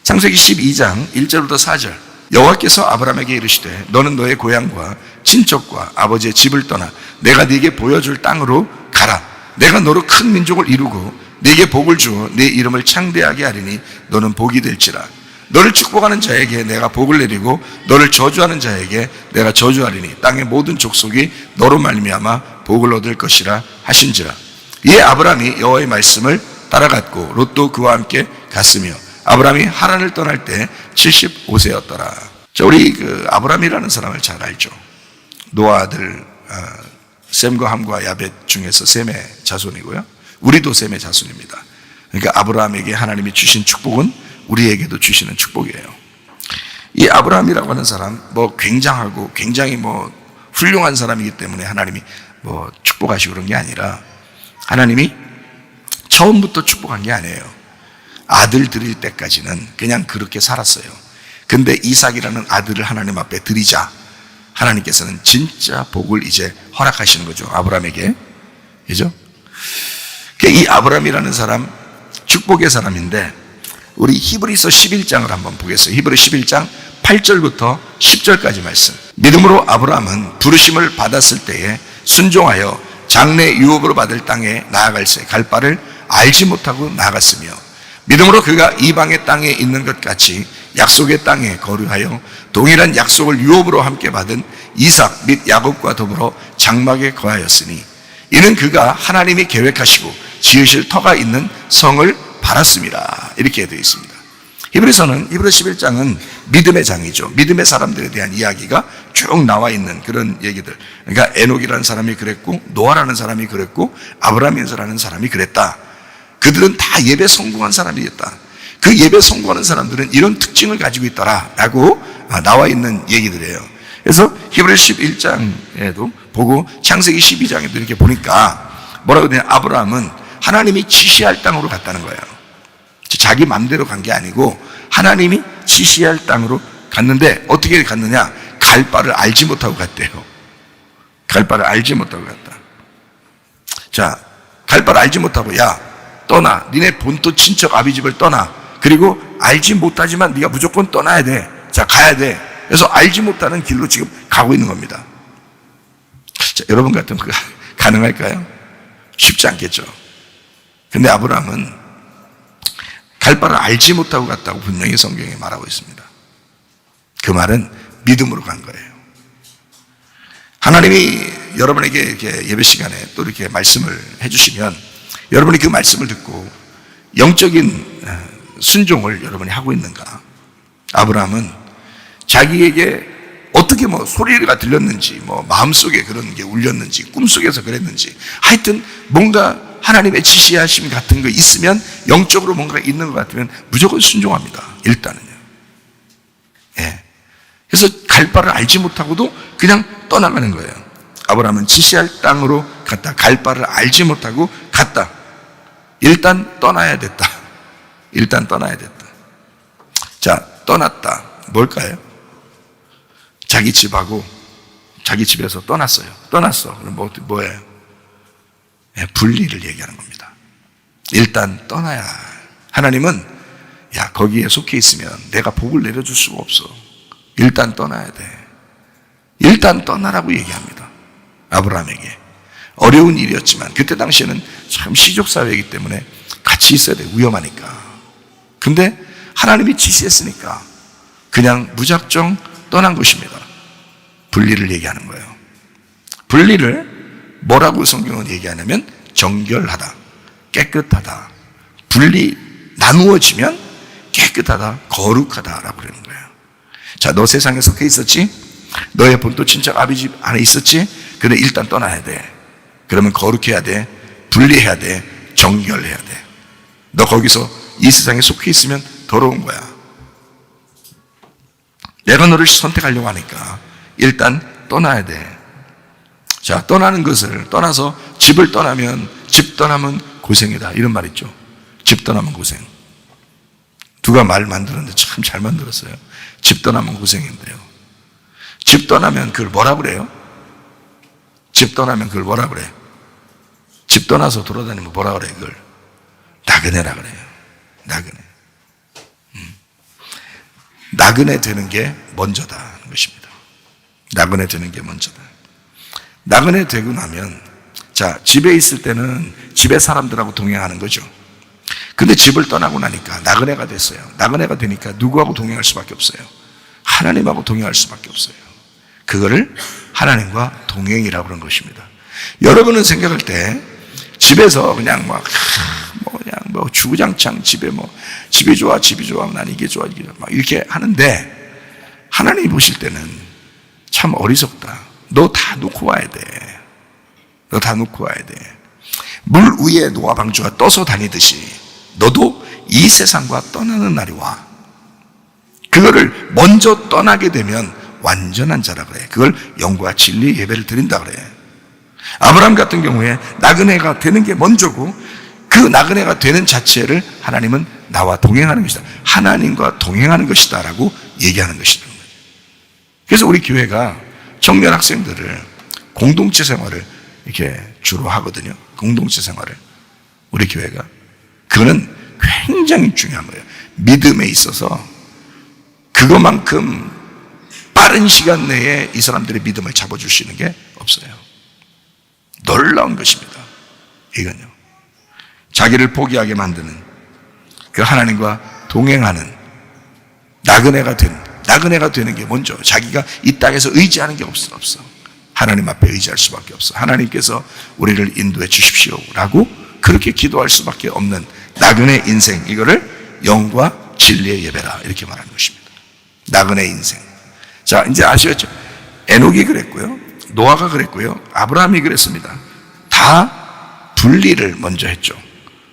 창세기 12장 1절부터 4절. 여호와께서 아브라함에게 이르시되 너는 너의 고향과 친척과 아버지의 집을 떠나 내가 네게 보여줄 땅으로 가라. 내가 너로 큰 민족을 이루고 네게 복을 주어 네 이름을 창대하게 하리니 너는 복이 될지라. 너를 축복하는 자에게 내가 복을 내리고 너를 저주하는 자에게 내가 저주하리니 땅의 모든 족속이 너로 말미암아 복을 얻을 것이라 하신지라. 이에 아브라함이 여호와의 말씀을 따라갔고 롯도 그와 함께 갔으며 아브라함이 하란을 떠날 때 75세였더라. 자, 우리 아브라함이라는 사람을 잘 알죠. 노아 아들 셈과 함과 야벳 중에서 셈의 자손이고요. 우리도 셈의 자손입니다. 그러니까 아브라함에게 하나님이 주신 축복은 우리에게도 주시는 축복이에요. 이 아브라함이라고 하는 사람 굉장하고 굉장히 훌륭한 사람이기 때문에 하나님이 축복하시고 그런 게 아니라 하나님이 처음부터 축복한 게 아니에요. 아들 드릴 때까지는 그냥 그렇게 살았어요. 근데 이삭이라는 아들을 하나님 앞에 드리자 하나님께서는 진짜 복을 이제 허락하시는 거죠. 아브라함에게. 그죠? 이 아브라함이라는 사람 축복의 사람인데 우리 히브리서 11장을 한번 보겠어요. 히브리 11장 8절부터 10절까지 말씀. 믿음으로 아브라함은 부르심을 받았을 때에 순종하여 장래 유업으로 받을 땅에 나아갈새 갈 바를 알지 못하고 나아갔으며 믿음으로 그가 이방의 땅에 있는 것 같이 약속의 땅에 거류하여 동일한 약속을 유업으로 함께 받은 이삭 및 야곱과 더불어 장막에 거하였으니 이는 그가 하나님이 계획하시고 지으실 터가 있는 성을 바랐습니다. 이렇게 되어 있습니다. 히브리서는 히브리 11장은 믿음의 장이죠. 믿음의 사람들에 대한 이야기가 쭉 나와 있는 그런 얘기들. 그러니까 에녹이라는 사람이 그랬고 노아라는 사람이 그랬고 아브라함이라는 사람이 그랬다. 그들은 다 예배 성공한 사람이었다. 그 예배 성공하는 사람들은 이런 특징을 가지고 있더라라고 나와 있는 얘기들이에요. 그래서 히브리 11장에도 보고 창세기 12장에도 이렇게 보니까 뭐라고 되냐, 아브라함은 하나님이 지시할 땅으로 갔다는 거예요. 자기 맘대로 간 게 아니고 하나님이 지시할 땅으로 갔는데 어떻게 갔느냐, 갈 바를 알지 못하고 갔대요. 갈 바를 알지 못하고 갔다. 자, 갈 바를 알지 못하고 야 떠나, 니네 본토 친척 아비집을 떠나. 그리고 알지 못하지만 네가 무조건 떠나야 돼. 자, 가야 돼. 그래서 알지 못하는 길로 지금 가고 있는 겁니다. 자, 여러분 같으면 그거 가능할까요? 쉽지 않겠죠. 근데 아브라함은 갈 바를 알지 못하고 갔다고 분명히 성경에 말하고 있습니다. 그 말은 믿음으로 간 거예요. 하나님이 여러분에게 이렇게 예배 시간에 또 이렇게 말씀을 해주시면 여러분이 그 말씀을 듣고 영적인 순종을 여러분이 하고 있는가? 아브라함은 자기에게 어떻게 소리가 들렸는지, 마음속에 그런 게 울렸는지, 꿈속에서 그랬는지, 하여튼 뭔가 하나님의 지시하심 같은 거 있으면, 영적으로 뭔가 있는 것 같으면 무조건 순종합니다. 일단은요. 예. 그래서 갈 바를 알지 못하고도 그냥 떠나가는 거예요. 아브라함은 지시할 땅으로 갔다. 갈 바를 알지 못하고 갔다. 일단 떠나야 됐다. 일단 떠나야 됐다. 자, 떠났다. 뭘까요? 자기 집하고 자기 집에서 떠났어요. 떠났어. 그럼 뭐예요? 네, 분리를 얘기하는 겁니다. 일단 떠나야. 하나님은 야, 거기에 속해 있으면 내가 복을 내려줄 수가 없어. 일단 떠나야 돼. 일단 떠나라고 얘기합니다. 아브라함에게. 어려운 일이었지만 그때 당시에는 참 시족사회이기 때문에 같이 있어야 돼. 위험하니까. 근데 하나님이 지시했으니까 그냥 무작정 떠난 것입니다. 분리를 얘기하는 거예요. 분리를 뭐라고 성경은 얘기하냐면 정결하다, 깨끗하다. 나누어지면 깨끗하다, 거룩하다라고 그러는 거예요. 자, 너 세상에 속해 있었지? 너의 본토 친척 아비집 안에 있었지? 근데 일단 떠나야 돼. 그러면 거룩해야 돼, 분리해야 돼, 정결해야 돼. 너 거기서 이 세상에 속해 있으면 더러운 거야. 내가 너를 선택하려고 하니까 일단 떠나야 돼. 자, 떠나는 것을 떠나서 집 떠나면 고생이다. 이런 말 있죠. 집 떠나면 고생. 누가 말 만들었는데 참 잘 만들었어요. 집 떠나면 고생인데요. 집 떠나면 그걸 뭐라 그래요? 집 떠나면 그걸 뭐라 그래? 집 떠나서 돌아다니면 뭐라 그래? 그걸 나그네라 그래요. 나그네. 나그네 되는 게 먼저다 하는 것입니다. 나그네 되는 게 먼저다. 나그네 되고 나면, 자, 집에 있을 때는 집에 사람들하고 동행하는 거죠. 근데 집을 떠나고 나니까 나그네가 됐어요. 나그네가 되니까 누구하고 동행할 수밖에 없어요? 하나님하고 동행할 수밖에 없어요. 그거를 하나님과 동행이라고 그런 것입니다. 여러분은 생각할 때 집에서 그냥 주구장창 집이 좋아, 난 이게 좋아, 막 이렇게 하는데, 하나님이 보실 때는 참 어리석다. 너 다 놓고 와야 돼. 너 다 놓고 와야 돼. 물 위에 노아 방주가 떠서 다니듯이 너도 이 세상과 떠나는 날이 와. 그거를 먼저 떠나게 되면 완전한 자라 그래. 그걸 영과 진리 예배를 드린다 그래. 아브라함 같은 경우에 나그네가 되는 게 먼저고, 그 나그네가 되는 자체를 하나님은 나와 동행하는 것이다, 하나님과 동행하는 것이다 라고 얘기하는 것이다. 그래서 우리 교회가 청년 학생들을 공동체 생활을 이렇게 주로 하거든요. 공동체 생활을 우리 교회가, 그거는 굉장히 중요한 거예요. 믿음에 있어서 그것만큼 빠른 시간 내에 이 사람들의 믿음을 잡아줄 수 있는 게 없어요. 놀라운 것입니다. 이건요, 자기를 포기하게 만드는 그 하나님과 동행하는 나그네가 되는 게 먼저, 자기가 이 땅에서 의지하는 게 없어. 하나님 앞에 의지할 수밖에 없어. 하나님께서 우리를 인도해 주십시오라고 그렇게 기도할 수밖에 없는 나그네 인생, 이거를 영과 진리의 예배라 이렇게 말하는 것입니다. 나그네 인생. 자, 이제 아시겠죠? 에녹이 그랬고요, 노아가 그랬고요, 아브라함이 그랬습니다. 다 분리를 먼저 했죠.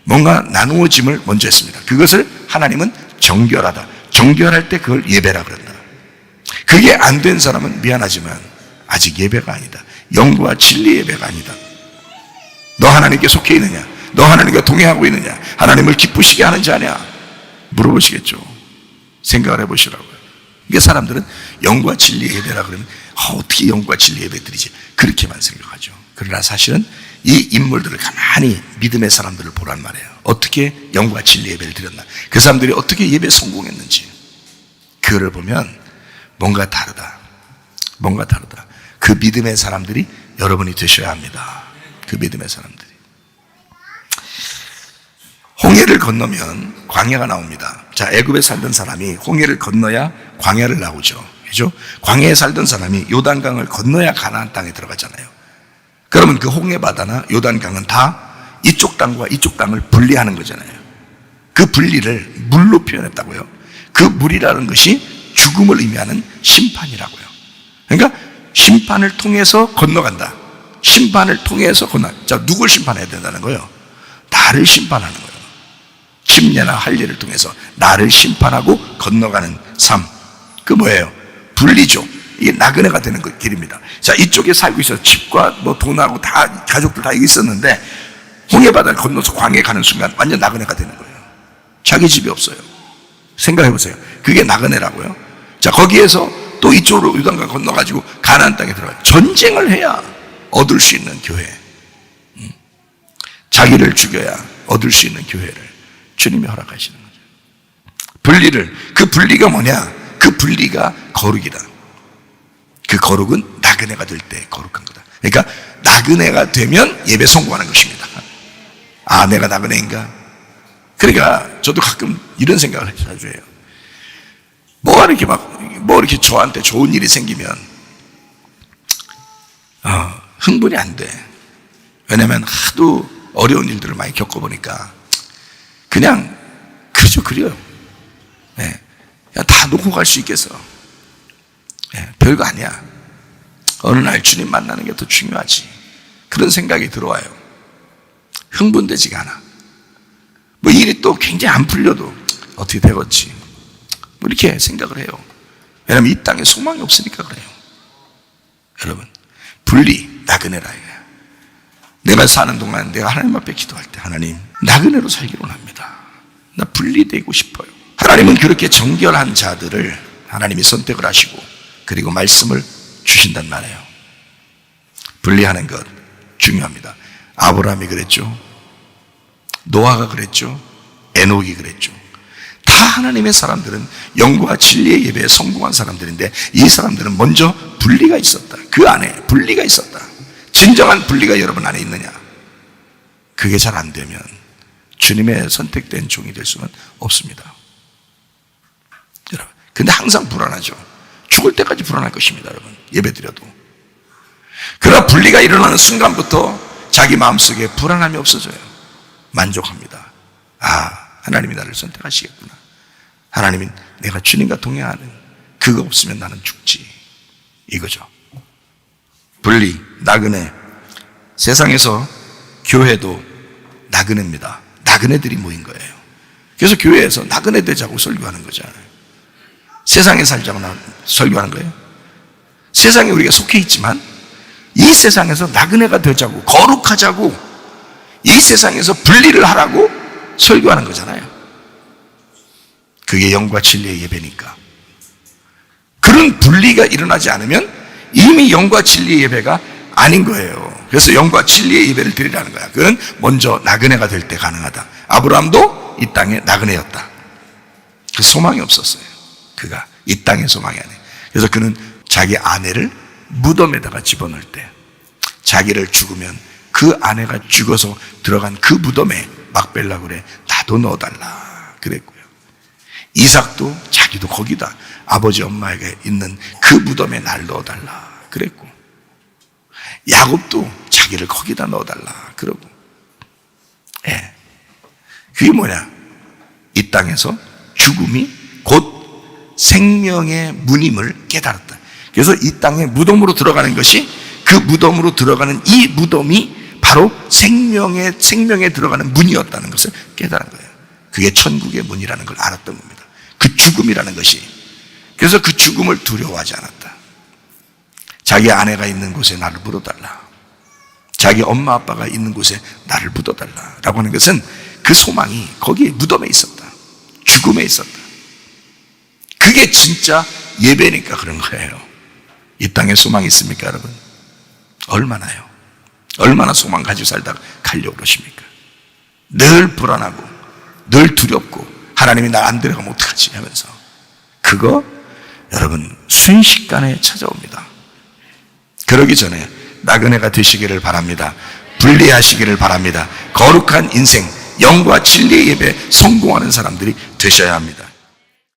뭔가 나누어짐을 먼저 했습니다. 그것을 하나님은 정결하다, 정결할 때 그걸 예배라 그런다. 그게 안 된 사람은 미안하지만 아직 예배가 아니다. 영과 진리 예배가 아니다. 너 하나님께 속해 있느냐? 너 하나님과 동행하고 있느냐? 하나님을 기쁘시게 하는 자냐? 물어보시겠죠. 생각을 해보시라고요. 이게 사람들은 영과 진리 예배라 그러면 어떻게 영과 진리 예배 드리지? 그렇게만 생각하죠. 그러나 사실은 이 인물들을 가만히 믿음의 사람들을 보란 말이에요. 어떻게 영과 진리 예배를 드렸나? 그 사람들이 어떻게 예배에 성공했는지 그거를 보면 뭔가 다르다. 그 믿음의 사람들이 여러분이 되셔야 합니다. 그 믿음의 사람들이. 홍해를 건너면 광야가 나옵니다. 자, 애굽에 살던 사람이 홍해를 건너야 광야를 나오죠. 그죠? 광야에 살던 사람이 요단강을 건너야 가나안 땅에 들어가잖아요. 그러면 그 홍해 바다나 요단강은 다 이쪽 땅과 이쪽 땅을 분리하는 거잖아요. 그 분리를 물로 표현했다고요. 그 물이라는 것이 죽음을 의미하는 심판이라고요. 그러니까 심판을 통해서 건너간다. 심판을 통해서 자, 누굴 심판해야 된다는 거예요? 나를 심판하는 거예요. 침례나 할례를 통해서 나를 심판하고 건너가는 삶. 그 뭐예요? 분리죠. 이게 나그네가 되는 길입니다. 자, 이쪽에 살고 있어서 집과 돈하고 다 가족들 다 있었는데 홍해바다를 건너서 광야에 가는 순간 완전 나그네가 되는 거예요. 자기 집이 없어요. 생각해 보세요. 그게 나그네라고요. 자, 거기에서 또 이쪽으로 요단강 건너가지고 가나안 땅에 들어가요. 전쟁을 해야 얻을 수 있는 교회. 자기를 죽여야 얻을 수 있는 교회를 주님이 허락하시는 거죠. 그 분리가 뭐냐? 그 분리가 거룩이다. 그 거룩은 나그네가 될 때 거룩한 거다. 그러니까 나그네가 되면 예배 성공하는 것입니다. 아, 내가 나그네인가? 그러니까 저도 가끔 이런 생각을 자주 해요. 이렇게 저한테 좋은 일이 생기면 흥분이 안 돼. 왜냐면 하도 어려운 일들을 많이 겪어보니까 그냥 그래요. 네. 다 놓고 갈 수 있겠어. 네. 별거 아니야. 어느 날 주님 만나는 게 더 중요하지. 그런 생각이 들어와요. 흥분되지가 않아. 일이 또 굉장히 안 풀려도 어떻게 되겠지. 이렇게 생각을 해요. 왜냐하면 이 땅에 소망이 없으니까 그래요. 여러분, 분리, 나그네라 이거야. 내가 사는 동안 내가 하나님 앞에 기도할 때 하나님, 나그네로 살기로 합니다. 나 분리되고 싶어요. 하나님은 그렇게 정결한 자들을 하나님이 선택을 하시고 그리고 말씀을 주신단 말이에요. 분리하는 것 중요합니다. 아브라함이 그랬죠. 노아가 그랬죠. 에녹이 그랬죠. 다 하나님의 사람들은 영과 진리의 예배에 성공한 사람들인데 이 사람들은 먼저 분리가 있었다. 그 안에 분리가 있었다. 진정한 분리가 여러분 안에 있느냐? 그게 잘 안 되면 주님의 선택된 종이 될 수는 없습니다. 여러분, 근데 항상 불안하죠. 죽을 때까지 불안할 것입니다, 여러분. 예배드려도. 그러나 분리가 일어나는 순간부터 자기 마음속에 불안함이 없어져요. 만족합니다. 하나님이 나를 선택하시겠구나. 하나님이 내가 주님과 동행하는 그거 없으면 나는 죽지. 이거죠. 분리, 나그네. 세상에서 교회도 나그네입니다. 나그네들이 모인 거예요. 그래서 교회에서 나그네 되자고 설교하는 거잖아요. 세상에 살자고 설교하는 거예요. 세상에 우리가 속해 있지만 이 세상에서 나그네가 되자고, 거룩하자고, 이 세상에서 분리를 하라고 설교하는 거잖아요. 그게 영과 진리의 예배니까. 그런 분리가 일어나지 않으면 이미 영과 진리의 예배가 아닌 거예요. 그래서 영과 진리의 예배를 드리라는 거야. 그건 먼저 나그네가 될 때 가능하다. 아브라함도 이 땅에 나그네였다. 그 소망이 없었어요. 그가 이 땅의 소망이 아니에요. 그래서 그는 자기 아내를 무덤에다가 집어넣을 때 자기를 죽으면 그 아내가 죽어서 들어간 그 무덤에 막벨라 그래, 나도 넣어달라 그랬고요. 이삭도 자기도 거기다 아버지 엄마에게 있는 그 무덤에 날 넣어달라 그랬고, 야곱도 자기를 거기다 넣어달라 그러고. 그게 뭐냐? 이 땅에서 죽음이 곧 생명의 문임을 깨달았다. 그래서 이 땅에 무덤으로 들어가는 것이, 그 무덤으로 들어가는 이 무덤이 바로 생명에 들어가는 문이었다는 것을 깨달은 거예요. 그게 천국의 문이라는 걸 알았던 겁니다. 그 죽음이라는 것이. 그래서 그 죽음을 두려워하지 않았다. 자기 아내가 있는 곳에 나를 묻어달라. 자기 엄마 아빠가 있는 곳에 나를 묻어달라 라고 하는 것은 그 소망이 거기에 무덤에 있었다. 죽음에 있었다. 그게 진짜 예배니까 그런 거예요. 이 땅에 소망이 있습니까, 여러분? 얼마나요? 얼마나 소망 가지고 살다가 가려고 그러십니까? 늘 불안하고 늘 두렵고 하나님이 날 안 데려가면 어떡하지 하면서. 그거 여러분 순식간에 찾아옵니다. 그러기 전에 나그네가 되시기를 바랍니다. 분리하시기를 바랍니다. 거룩한 인생, 영과 진리의 예배에 성공하는 사람들이 되셔야 합니다.